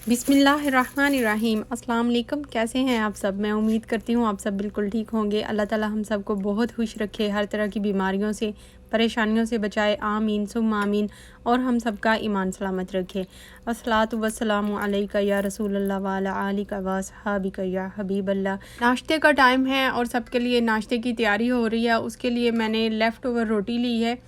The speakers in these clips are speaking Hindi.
बिस्मिल्लाहिर्रहमानिर्रहीम। अस्सलाम वालेकुम। कैसे हैं आप सब? मैं उम्मीद करती हूँ आप सब बिल्कुल ठीक होंगे। अल्लाह ताला हम सबको बहुत खुश रखे, हर तरह की बीमारियों से, परेशानियों से बचाए, आमीन सुम्मा आमीन। और हम सबका ईमान सलामत रखे। अस्सलातु वस्सलामु अलैका या रसूलल्लाह व अला आलिका व अस्हाबिका या हबीबल्लाह। नाश्ते का टाइम है और सबके लिए नाश्ते की तैयारी हो रही है। उसके लिए मैंने लेफ़्ट ओवर रोटी ली है।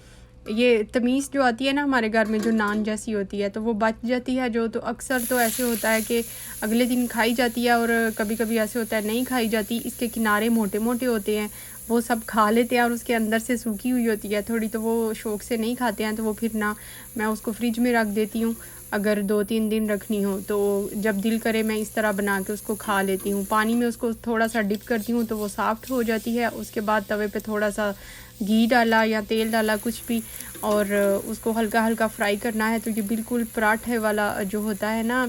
ये तमीज़ जो आती है ना हमारे घर में, जो नान जैसी होती है, तो वो बच जाती है जो, तो अक्सर तो ऐसे होता है कि अगले दिन खाई जाती है और कभी कभी ऐसे होता है नहीं खाई जाती। इसके किनारे मोटे मोटे होते हैं, वो सब खा लेते हैं और उसके अंदर से सूखी हुई होती है थोड़ी, तो वो शौक़ से नहीं खाते हैं। तो वो फिर ना मैं उसको फ्रिज में रख देती हूँ, अगर 2-3 दिन रखनी हो तो जब दिल करे मैं इस तरह बना के उसको खा लेती हूँ। पानी में उसको थोड़ा सा डिप करती हूँ तो वो सॉफ्ट हो जाती है। उसके बाद तवे पे थोड़ा सा घी डाला या तेल डाला कुछ भी, और उसको हल्का हल्का फ्राई करना है। तो ये बिल्कुल पराठे वाला जो होता है ना,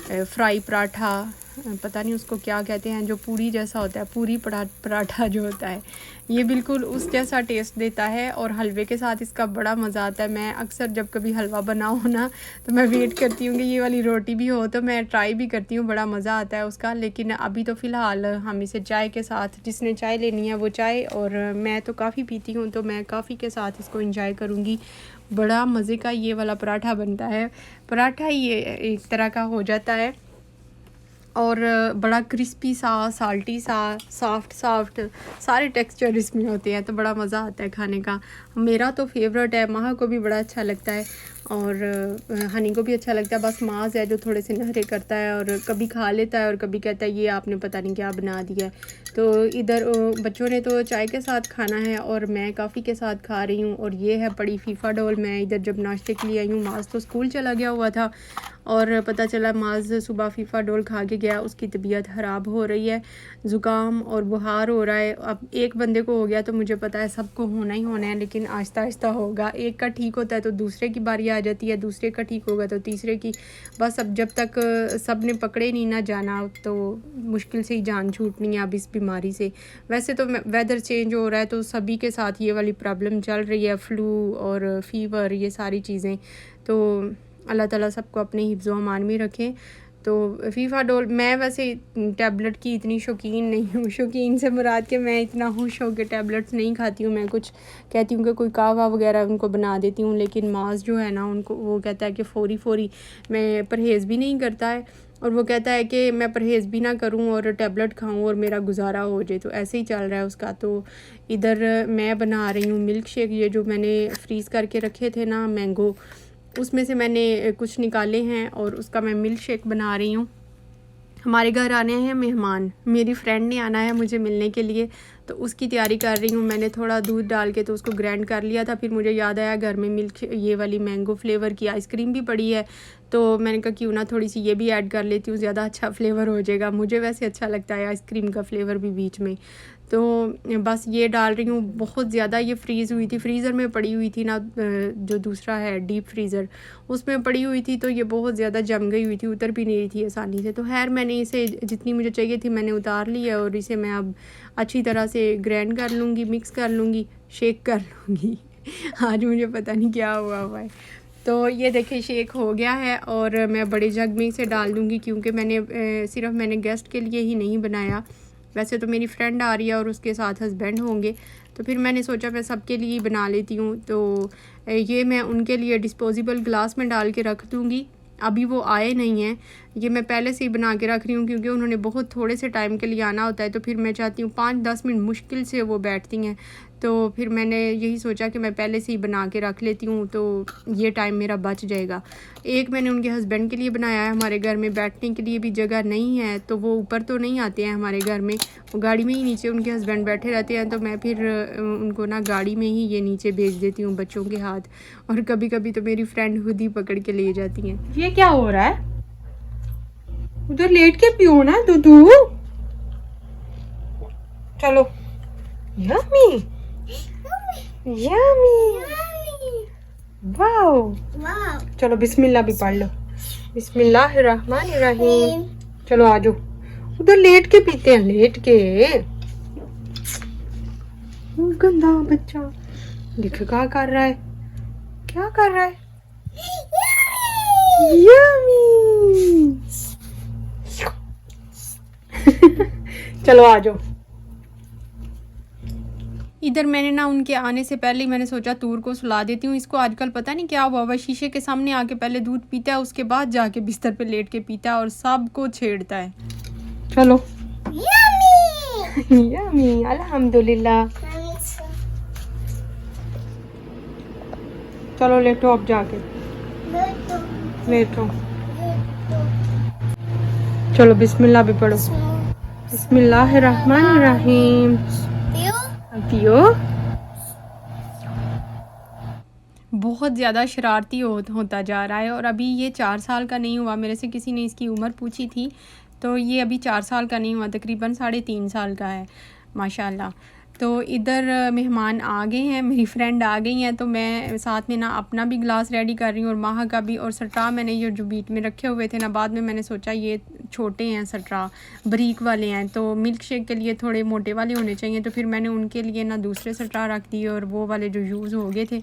फ्राई पराठा, पता नहीं उसको क्या कहते हैं, जो पूरी जैसा होता है, पूरी पराठा जो होता है, ये बिल्कुल उस जैसा टेस्ट देता है। और हलवे के साथ इसका बड़ा मज़ा आता है। मैं अक्सर जब कभी हलवा बनाऊँ ना, तो मैं वेट करती हूँ कि ये वाली रोटी भी हो, तो मैं ट्राई भी करती हूँ, बड़ा मज़ा आता है उसका। लेकिन अभी तो फ़िलहाल हम इसे चाय के साथ, जिसने चाय लेनी है वो चाय, और मैं तो काफ़ी पीती हूँ तो मैं कॉफ़ी के साथ इसको इंजॉय करूँगी। बड़ा मज़े का ये वाला पराठा बनता है। पराठा ये एक तरह का हो जाता है और बड़ा क्रिस्पी सा, साल्टी सा, सॉफ्ट सारे टेक्सचर इसमें होते हैं, तो बड़ा मज़ा आता है खाने का। मेरा तो फेवरेट है, माह को भी बड़ा अच्छा लगता है और हनी को भी अच्छा लगता है। बस माज है जो थोड़े से नखरे करता है और कभी खा लेता है और कभी कहता है ये आपने पता नहीं क्या बना दिया है। तो इधर बच्चों ने तो चाय के साथ खाना है और मैं कॉफ़ी के साथ खा रही हूँ। और ये है बड़ी फीफा डोल। मैं इधर जब नाश्ते के लिए आई हूँ, माज तो स्कूल चला गया हुआ था और पता चला माज सुबह फीफा डोल खा के गया। उसकी तबीयत ख़राब हो रही है, ज़ुकाम और बुखार हो रहा है। अब एक बंदे को हो गया तो मुझे पता है सबको होना ही होना है, लेकिन आहिस्ता आहिस्ता होगा। एक का ठीक होता है तो दूसरे की बारी आ जाती है, दूसरे का ठीक होगा तो तीसरे की। बस अब जब तक सब ने पकड़े नहीं ना जाना, तो मुश्किल से ही जान छूटनी है अब इस बीमारी से। वैसे तो वेदर चेंज हो रहा है तो सभी के साथ ये वाली प्रॉब्लम चल रही है, फ़्लू और फीवर, ये सारी चीज़ें। तो अल्लाह ताला सबको अपने हिफ्ज़ो अमान में रखें। तो फीफा डोल, मैं वैसे टैबलेट की इतनी शौकीन नहीं हूँ। शौकीन से मुराद के मैं इतना खुश हो के टैबलेट्स नहीं खाती हूँ। मैं कुछ कहती हूँ कि कोई कहवा वगैरह उनको बना देती हूँ, लेकिन माज जो है ना, उनको वो कहता है कि फ़ौरी मैं परहेज़ भी नहीं करता है, और वो कहता है कि मैं परहेज़ भी ना करूं और टैबलेट खाऊं और मेरा गुजारा हो जाए। तो ऐसे ही चल रहा है उसका। तो इधर मैं बना रही हूँ मिल्क शेक। ये जो मैंने फ्रीज़ करके रखे थे ना मैंगो, उसमें से मैंने कुछ निकाले हैं और उसका मैं मिल्क शेक बना रही हूँ। हमारे घर आने हैं मेहमान, मेरी फ्रेंड ने आना है मुझे मिलने के लिए, तो उसकी तैयारी कर रही हूँ। मैंने थोड़ा दूध डाल के तो उसको ग्राइंड कर लिया था। फिर मुझे याद आया घर में ये वाली मैंगो फ्लेवर की आइसक्रीम भी पड़ी है, तो मैंने कहा क्यों ना थोड़ी सी ये भी ऐड कर लेती हूँ, ज़्यादा अच्छा फ्लेवर हो जाएगा। मुझे वैसे अच्छा लगता है आइसक्रीम का फ्लेवर भी बीच में। तो बस ये डाल रही हूँ। बहुत ज़्यादा ये फ्रीज़ हुई थी, फ्रीज़र में पड़ी हुई थी ना, जो दूसरा है डीप फ्रीज़र, उसमें पड़ी हुई थी, तो ये बहुत ज़्यादा जम गई हुई थी, उतर भी नहीं रही थी आसानी से। तो खैर मैंने इसे जितनी मुझे चाहिए थी मैंने उतार ली है और इसे मैं अब अच्छी तरह से ग्राइंड कर लूँगी, मिक्स कर लूँगी, शेक कर लूँगी। आज मुझे पता नहीं क्या हुआ है। तो ये देखिए शेक हो गया है और मैं बड़े जग में इसे डाल दूँगी, क्योंकि सिर्फ मैंने गेस्ट के लिए ही नहीं बनाया। वैसे तो मेरी फ्रेंड आ रही है और उसके साथ हस्बैंड होंगे, तो फिर मैंने सोचा मैं सबके लिए ही बना लेती हूँ। तो ये मैं उनके लिए डिस्पोजेबल ग्लास में डाल के रख दूँगी। अभी वो आए नहीं हैं, ये मैं पहले से ही बना के रख रही हूँ, क्योंकि उन्होंने बहुत थोड़े से टाइम के लिए आना होता है। तो फिर मैं चाहती हूँ 5-10 मिनट मुश्किल से वो बैठती हैं, तो फिर मैंने यही सोचा कि मैं पहले से ही बना के रख लेती हूँ, तो ये टाइम मेरा बच जाएगा। एक मैंने उनके हस्बैंड के लिए बनाया है, हमारे घर में बैठने के लिए भी जगह नहीं है, तो वो ऊपर तो नहीं आते हैं हमारे घर में, वो गाड़ी में ही नीचे उनके हस्बैंड बैठे रहते हैं। तो मैं फिर उनको ना गाड़ी में ही ये नीचे भेज देती हूँ बच्चों के हाथ, और कभी कभी तो मेरी फ्रेंड खुद ही पकड़ के ले जाती हैं। ये क्या हो रहा है? उधर लेट के पियो ना दूधू। चलो। Yummy yummy, wow. चलो बिस्मिल्लाह भी पढ़ लो। बिस्मिल्लाहिर्रहमानिर्रहीम। चलो आ जाओ। उधर लेट के पीते हैं, लेट के। गंदा बच्चा, देखो क्या कर रहा है, क्या कर रहा है। यम्मी चलो आ जाओ। इधर मैंने ना उनके आने से पहले ही मैंने सोचा तूर को सुला देती हूँ। इसको आजकल पता नहीं क्या हुआ हुआ, शीशे के सामने आके पहले दूध पीता है, उसके बाद जाके बिस्तर पे लेट के पीता है और सबको छेड़ता है। चलो यम्मी यम्मी अल्हम्दुलिल्लाह। चलो लेटो अब जाके, लेटो। चलो बिस्मिल्लाह भी पढ़ो। बिस्मिल्लाहिर्रहमानिर्रहीम। पियो। बहुत ज़्यादा शरारती होता जा रहा है और अभी ये 4 साल का नहीं हुआ। मेरे से किसी ने इसकी उम्र पूछी थी तो ये अभी 4 साल का नहीं हुआ, तकरीबन 3.5 साल का है माशाल्लाह। तो इधर मेहमान आ गए हैं, मेरी फ्रेंड आ गई हैं, तो मैं साथ में ना अपना भी गिलास रेडी कर रही हूँ और माहा का भी। और सट्रा मैंने ये जो बीट में रखे हुए थे ना, बाद में मैंने सोचा ये छोटे हैं सट्रा, बारीक वाले हैं, तो मिल्क शेक के लिए थोड़े मोटे वाले होने चाहिए, तो फिर मैंने उनके लिए ना दूसरे सट्रा रख दिए और वो वाले जो यूज़ हो गए थे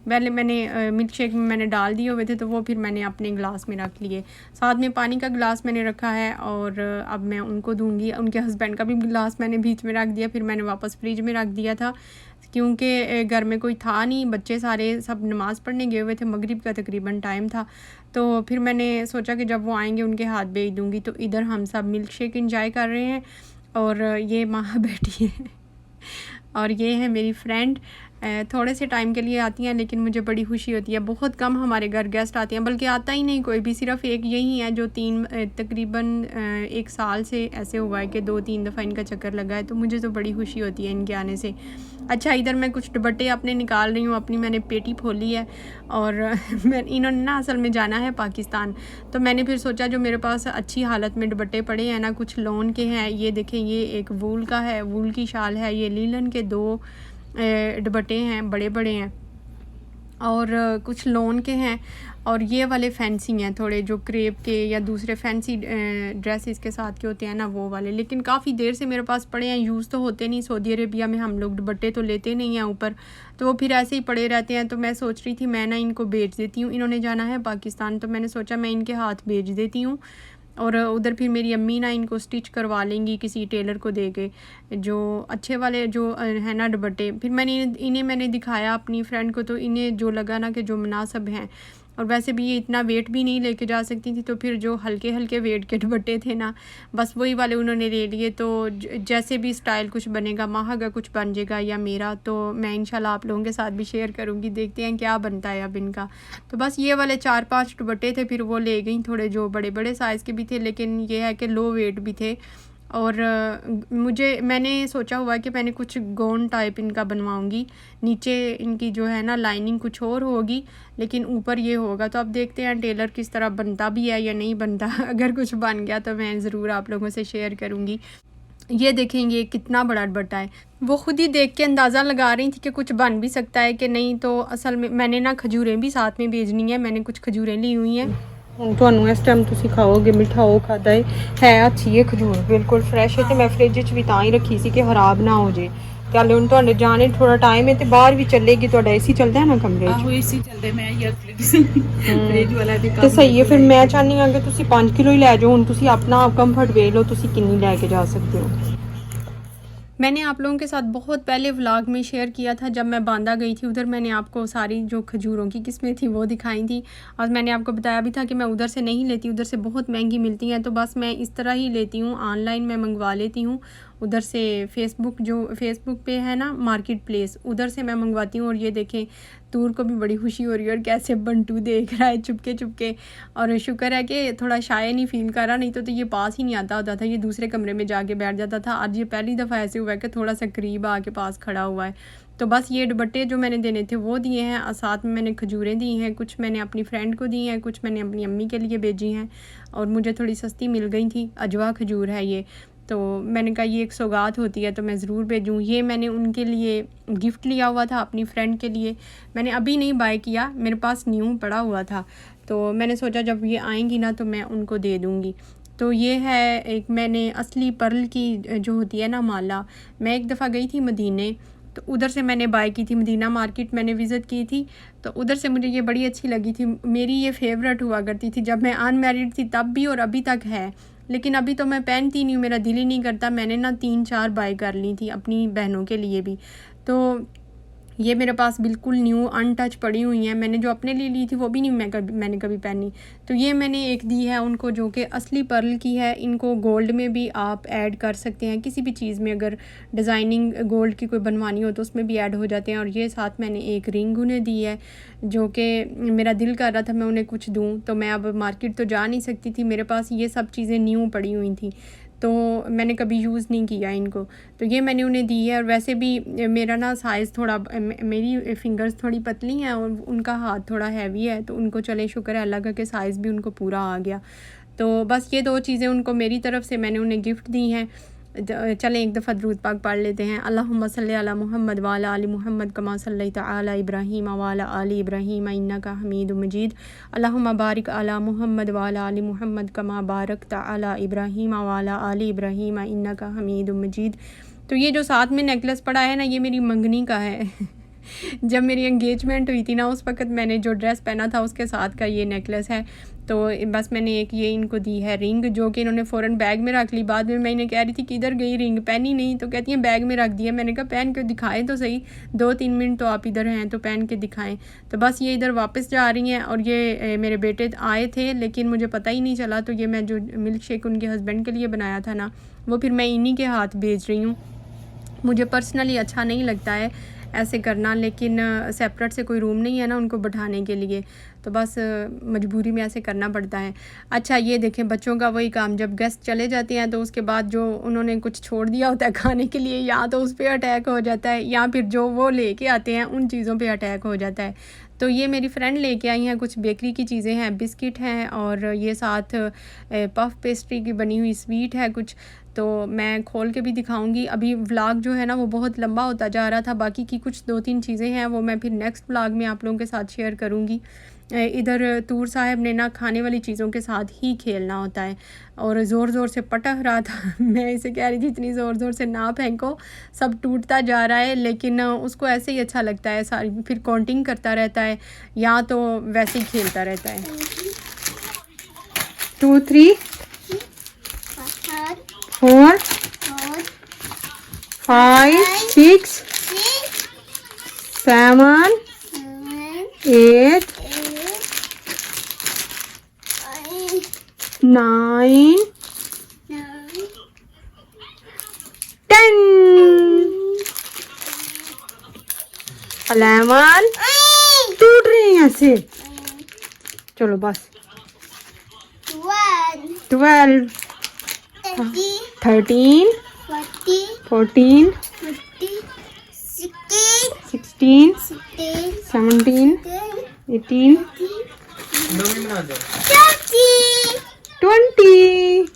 पहले मैंने मिल्क शेक में मैंने डाल दिए हुए थे, तो वो फिर मैंने अपने गिलास में रख लिए। साथ में पानी का गिलास मैंने रखा है और अब मैं उनको दूंगी। उनके हस्बैंड का भी गिलास मैंने बीच में रख दिया, फिर मैंने वापस फ्रिज में रख दिया था क्योंकि घर में कोई था नहीं, बच्चे सारे सब नमाज़ पढ़ने गए हुए थे, मगरिब का तकरीबन टाइम था। तो फिर मैंने सोचा कि जब वो आएंगे उनके हाथ भेज दूँगी। तो इधर हम सब मिल्क शेक इंजॉय कर रहे हैं और ये माँ बैठी है और ये है मेरी फ्रेंड। थोड़े से टाइम के लिए आती हैं लेकिन मुझे बड़ी खुशी होती है। बहुत कम हमारे घर गेस्ट आते हैं, बल्कि आता ही नहीं कोई भी, सिर्फ एक यही है जो तकरीबन 1 साल से ऐसे हुआ है कि 2-3 दफ़ा इनका चक्कर लगा है, तो मुझे तो बड़ी खुशी होती है इनके आने से। अच्छा, इधर मैं कुछ दुपट्टे अपने निकाल रही हूँ, अपनी मैंने पेटी खोली है और इन्होंने ना असल में जाना है पाकिस्तान, तो मैंने फिर सोचा जो मेरे पास अच्छी हालत में दुपट्टे पड़े हैं ना, कुछ लोन के हैं, ये देखें, ये एक वूल का है, वूल की शाल है, ये लीलन के 2 दुपट्टे हैं, बड़े बड़े हैं, और कुछ लोन के हैं, और ये वाले फैंसी हैं थोड़े, जो क्रेप के या दूसरे फैंसी ड्रेसेस के साथ के होते हैं ना, वो वाले। लेकिन काफ़ी देर से मेरे पास पड़े हैं, यूज़ तो होते नहीं। सऊदी अरेबिया में हम लोग दुपट्टे तो लेते नहीं हैं ऊपर, तो वो फिर ऐसे ही पड़े रहते हैं। तो मैं सोच रही थी मैं ना इनको बेच देती हूँ, इन्होंने जाना है पाकिस्तान, तो मैंने सोचा मैं इनके हाथ बेच देती हूँ और उधर फिर मेरी अम्मी ना इनको स्टिच करवा लेंगी किसी टेलर को दे के, जो अच्छे वाले जो है ना दुपट्टे। फिर इन्हें मैंने दिखाया अपनी फ्रेंड को, तो इन्हें जो लगा ना कि जो मुनासिब हैं, और वैसे भी ये इतना वेट भी नहीं लेके जा सकती थी, तो फिर जो हल्के हल्के वेट के दुपट्टे थे ना, बस वही वाले उन्होंने ले लिए। तो जैसे भी स्टाइल कुछ बनेगा, माहा का कुछ बन जाएगा या मेरा, तो मैं इंशाल्लाह आप लोगों के साथ भी शेयर करूँगी। देखते हैं क्या बनता है अब इनका। तो बस ये वाले 4-5 दुपट्टे थे, फिर वो ले गई, थोड़े जो बड़े बड़े साइज़ के भी थे, लेकिन ये है कि लो वेट भी थे। और मैंने सोचा हुआ कि मैंने कुछ गाउन टाइप इनका बनवाऊंगी, नीचे इनकी जो है ना लाइनिंग कुछ और होगी, लेकिन ऊपर ये होगा। तो अब देखते हैं टेलर किस तरह बनता भी है या नहीं बनता। अगर कुछ बन गया तो मैं ज़रूर आप लोगों से शेयर करूँगी। ये देखेंगे कितना बड़ा दुपट्टा है, वो खुद ही देख के अंदाज़ा लगा रही थी कि कुछ बन भी सकता है कि नहीं। तो असल में मैंने ना खजूरें भी साथ में भेजनी है, मैंने कुछ खजूरें ली हुई हैं। ਹੁਣ ਤੁਹਾਨੂੰ ਇਸ ਟਾਈਮ ਤੁਸੀਂ ਖਾਓਗੇ, ਮਿੱਠਾ ਉਹ ਖਾਦਾ ਹੈ ਅੱਛੀ ਹੈ ਖਜੂਰ, ਬਿਲਕੁਲ ਫਰੈਸ਼ ਹੈ, ਤੇ ਮੈਂ ਫ੍ਰਿਜ 'ਚ ਵੀ ਤਾਂ ਹੀ ਰੱਖੀ ਸੀ ਕਿ ਖਰਾਬ ਨਾ ਹੋ ਜੇ। ਤੇ ਹਾਲੇ ਹੁਣ ਤੁਹਾਡੇ ਜਾਣੇ ਥੋੜਾ ਟਾਈਮ ਹੈ ਤੇ ਬਾਹਰ ਵੀ ਚੱਲੇਗੀ, ਤੁਹਾਡਾ ਏਸੀ ਚੱਲਦਾ ਹੈ ਨਾ ਕਮਰੇ 'ਚ? ਆਹੋ ਏਸੀ ਚੱਲਦੇ, ਮੈਂ ਯਾਰ ਫ੍ਰਿਜ ਵਾਲਾ ਦੀ ਤੇ ਸਹੀ ਹੈ। ਫਿਰ ਮੈਂ ਚਾਹਨੀ ਹਾਂ ਕਿ ਤੁਸੀਂ 5 ਕਿਲੋ ਹੀ ਲੈ ਜਾਓ। ਹੁਣ ਤੁਸੀਂ ਆਪਣਾ ਕੰਫਰਟ ਵੇਖ ਲਓ ਤੁਸੀਂ ਕਿੰਨੀ ਲੈ ਕੇ ਜਾ ਸਕਦੇ ਹੋ। मैंने आप लोगों के साथ बहुत पहले व्लॉग में शेयर किया था, जब मैं बांदा गई थी उधर मैंने आपको सारी जो खजूरों की किस्में थी वो दिखाई थी, और मैंने आपको बताया भी था कि मैं उधर से नहीं लेती, उधर से बहुत महंगी मिलती हैं, तो बस मैं इस तरह ही लेती हूँ, ऑनलाइन मैं मंगवा लेती हूँ उधर से। फेसबुक पे है ना मार्केट प्लेस, उधर से मैं मंगवाती हूँ। और ये देखें, तूर को भी बड़ी खुशी हो रही है और कैसे बंटू देख रहा है चुपके चुपके, और शुक्र है कि थोड़ा शाय नहीं फील कर रहा, नहीं तो ये पास ही नहीं आता होता था, ये दूसरे कमरे में जाके बैठ जाता था। आज ये पहली दफ़ा ऐसे हुआ है कि थोड़ा सा करीब आके पास खड़ा हुआ है। तो बस ये दुपट्टे जो मैंने देने थे वो दिए हैं, और साथ में मैंने खजूरें दी हैं, कुछ मैंने अपनी फ्रेंड को दी हैं, कुछ मैंने अपनी अम्मी के लिए भेजी हैं, और मुझे थोड़ी सस्ती मिल गई थी, अजवा खजूर है ये, तो मैंने कहा ये एक सौगात होती है तो मैं ज़रूर भेजूँ। ये मैंने उनके लिए गिफ्ट लिया हुआ था अपनी फ्रेंड के लिए, मैंने अभी नहीं बाय किया, मेरे पास न्यू पड़ा हुआ था, तो मैंने सोचा जब ये आएंगी ना तो मैं उनको दे दूँगी। तो ये है एक मैंने असली पर्ल की जो होती है ना माला, मैं एक दफ़ा गई थी मदीने, तो उधर से मैंने बाय की थी, मदीना मार्केट मैंने विज़िट की थी, तो उधर से मुझे ये बड़ी अच्छी लगी थी, मेरी ये फेवरेट हुआ करती थी जब मैं अनमैरिड थी तब भी, और अभी तक है। लेकिन अभी तो मैं पहनती नहीं हूँ, मेरा दिल ही नहीं करता। मैंने ना 3-4 बाय कर ली थी अपनी बहनों के लिए भी। तो ये मेरे पास बिल्कुल न्यू अनटच पड़ी हुई हैं। मैंने जो अपने लिए ली थी वो भी नहीं मैंने कभी पहनी। तो ये मैंने एक दी है उनको जो कि असली पर्ल की है। इनको गोल्ड में भी आप ऐड कर सकते हैं, किसी भी चीज़ में अगर डिज़ाइनिंग गोल्ड की कोई बनवानी हो तो उसमें भी ऐड हो जाते हैं। और ये साथ मैंने एक रिंग उन्हें दी है जो कि मेरा दिल कर रहा था मैं उन्हें कुछ दूँ, तो मैं अब मार्केट तो जा नहीं सकती थी, मेरे पास ये सब चीज़ें न्यू पड़ी हुई थी तो मैंने कभी यूज़ नहीं किया इनको। तो ये मैंने उन्हें दी है। और वैसे भी मेरा ना साइज़ थोड़ा मेरी फिंगर्स थोड़ी पतली हैं और उनका हाथ थोड़ा हैवी है, तो उनको चले शुक्र है अल्लाह का कि साइज़ भी उनको पूरा आ गया। तो बस ये 2 चीज़ें उनको मेरी तरफ़ से मैंने उन्हें गिफ्ट दी हैं। चलें एक दफ़ा दुरूद पाक पढ़ लेते हैं। अल्लाहुम्मा सल्ली अला मुहम्मद व अला आलि मुहम्मद कमा सल्लैता अला इब्राहीम व अला आलि इब्राहीम इन्नका हमीदुम मजीद। अल्लाहुम्मा बारिक अला मुहम्मद व अला आलि मुहम्मद कमा बारकता अला इब्राहीम व अला आलि इब्राहीम इन्नका हमीदुम मजीद। तो ये जो साथ में नेकलेस पड़ा है ना, ये मेरी मंगनी का है। जब मेरी एंगेजमेंट हुई थी ना, उस वक़्त मैंने जो ड्रेस पहना था उसके साथ का ये नेकलेस है। तो बस मैंने एक ये इनको दी है रिंग, जो कि इन्होंने फ़ौरन बैग में रख ली। बाद में मैं इन्हें कह रही थी किधर गई रिंग, पहनी नहीं, तो कहती हैं बैग में रख दिया। मैंने कहा पहन के दिखाएं तो सही, 2-3 मिनट तो आप इधर हैं तो पहन के दिखाएं। तो बस ये इधर वापस जा रही हैं। और ये मेरे बेटे आए थे लेकिन मुझे पता ही नहीं चला, तो ये मैं जो मिल्क शेक उनके हस्बैंड के लिए बनाया था ना, वो फिर मैं इन्हीं के हाथ भेज रही हूँ। मुझे पर्सनली अच्छा नहीं लगता है ऐसे करना, लेकिन सेपरेट से कोई रूम नहीं है ना उनको बैठाने के लिए, तो बस मजबूरी में ऐसे करना पड़ता है। अच्छा ये देखें बच्चों का वही काम, जब गेस्ट चले जाते हैं तो उसके बाद जो उन्होंने कुछ छोड़ दिया होता है खाने के लिए, या तो उस पर अटैक हो जाता है या फिर जो वो लेके आते हैं उन चीज़ों पे अटैक हो जाता है। तो ये मेरी फ्रेंड लेके आई हैं, कुछ बेकरी की चीज़ें हैं, बिस्किट हैं और ये साथ पफ पेस्ट्री की बनी हुई स्वीट है कुछ। तो मैं खोल के भी दिखाऊंगी। अभी व्लॉग जो है ना वो बहुत लंबा होता जा रहा था, बाकी की कुछ 2-3 चीज़ें हैं वो मैं फिर नेक्स्ट व्लॉग में आप लोगों के साथ शेयर करूंगी। इधर तूर साहब ने ना खाने वाली चीज़ों के साथ ही खेलना होता है और ज़ोर ज़ोर से पटक रहा था। मैं इसे कह रही थी इतनी ज़ोर ज़ोर से ना फेंको, सब टूटता जा रहा है, लेकिन उसको ऐसे ही अच्छा लगता है। सारी फिर काउंटिंग करता रहता है या तो वैसे ही खेलता रहता है। 2 3 4 5 6 7 8 9 10 11 टूट रहे हैं ऐसे। चलो बस 12 13 14 16 17 18 20।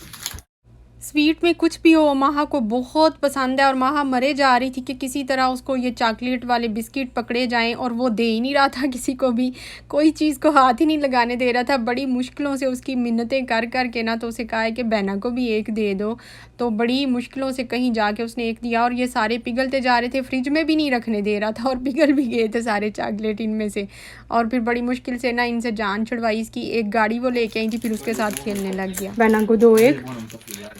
स्वीट में कुछ भी हो माहा को बहुत पसंद है और माहा मरे जा रही थी कि किसी तरह उसको ये चॉकलेट वाले बिस्किट पकड़े जाएं, और वो दे ही नहीं रहा था किसी को भी, कोई चीज़ को हाथ ही नहीं लगाने दे रहा था। बड़ी मुश्किलों से उसकी मिन्नतें कर कर के ना तो उसे कहा है कि बहना को भी एक दे दो, तो बड़ी मुश्किलों से कहीं जाके उसने एक दिया और ये सारे पिघलते जा रहे थे, फ्रिज में भी नहीं रखने दे रहा था और पिघल भी गए थे सारे चॉकलेट इनमें से। और फिर बड़ी मुश्किल से ना इनसे जान छुड़वाई इसकी, एक गाड़ी वो लेके आई थी, फिर उसके साथ खेलने लग गया। बहना को दो एक,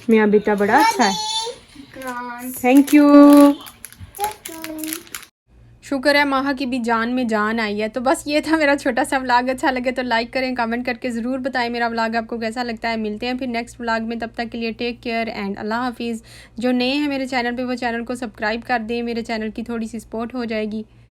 मेरा बेटा बड़ा अच्छा है, थैंक यू। शुक्र है माहा की भी जान में जान आई है। तो बस ये था मेरा छोटा सा व्लॉग। अच्छा लगे तो लाइक करें, कमेंट करके ज़रूर बताएं मेरा व्लॉग आपको कैसा लगता है। मिलते हैं फिर नेक्स्ट व्लॉग में, तब तक के लिए टेक केयर एंड अल्लाह हाफिज़। जो नए हैं मेरे चैनल पे वो चैनल को सब्सक्राइब कर दें, मेरे चैनल की थोड़ी सी सपोर्ट हो जाएगी।